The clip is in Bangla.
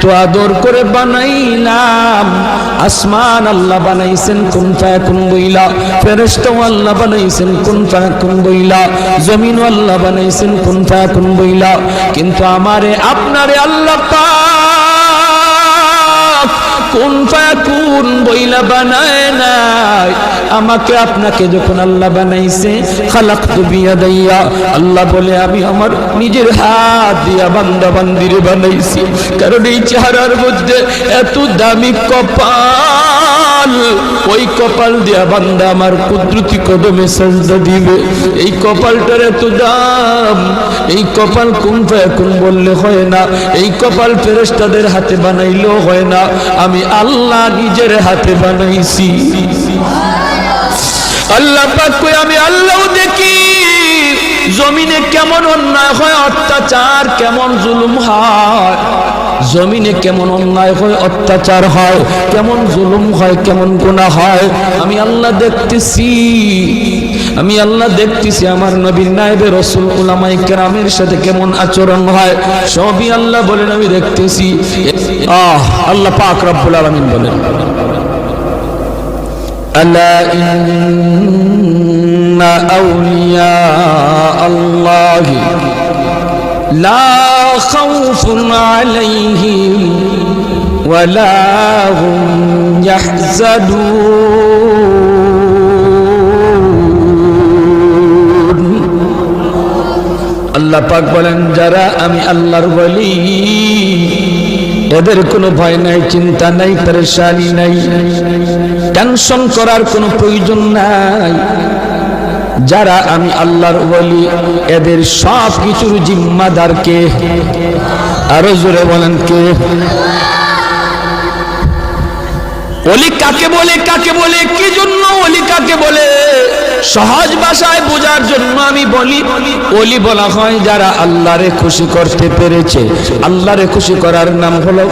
এত আদর করে বানাইলাম, আসমান আল্লাহ বানাইছেন কুন ফায়াকুন বইলা, ফেরেশতাও আল্লাহ বানাইছেন কুন ফায়াকুন বইলা, জমিন আল্লাহ বানাইছেন কুন ফায়াকুন বইলা, কিন্তু আমারে আপনারে আল্লাহ পাক কুন ফায়াকুন বইলা বানায় নাই। আমাকে আপনাকে যখন আল্লাহ বানাইছে, খালাকতু বিয়াদাইয়া, আল্লাহ বলে আমি আমার নিজের হাত দিয়া বান্দা বান্দিরে বানাইছি। কারণ এই চেহারার মধ্যে এত দামি কপাল, ওই কপাল দিয়া বান্দা আমার কুদরতি কদমে সাজদা দিবে। এই কপালটার এত দাম, এই কপাল কুন ফায়াকুন বললে হয় না, এই কপাল ফেরেশতাদের হাতে বানাইলেও হয় না, আমি আল্লাহ নিজের হাতে বানাইছি। আল্লাহ পাক কই আমি আল্লাহও দেখি জমিনে কেমন অন্যায় হয়, অত্যাচার কেমন জুলুম হয়, জমিনে কেমন অন্যায় হয়, অত্যাচার হয়, কেমন জুলুম হয়, কেমন গুনাহ হয়, আমি আল্লাহ দেখতেছি। আমি আল্লাহ দেখতেছি আমার নবীর নায়েবে রাসূল উলামায়ে কেরামের সাথে কেমন আচরণ হয়, সবই আল্লাহ বলেন আমি দেখতেছি। আল্লাহ পাক রব্বুল আলামিন বলেন, আলা ইন্না আউলিয়া আল্লাহি লা খাউফুন আলাইহিম ওয়ালা হুম ইয়াহজানুন। আল্লাহ পাক বলেন যারা আমি আল্লাহর ওলি, এদের কোনো ভয় নাই, চিন্তা নাই, পেরেশানি নাই, টেনশন করার কোনো প্রয়োজন নাই। যারা আমি আল্লাহর ওলি, এদের সব কিছুর জিম্মাদার কে? আরো জোরে বলেন কে? ওলি কাকে বলে, কাকে বলে, কি জন্য ওলি কাকে বলে? সহজ ভাষায় বোঝার জন্য আমি বলি, ওলি বলা হয় যারা আল্লাহরে খুশি করতে পেরেছে। আল্লাহরে খুশি করার নাম হলো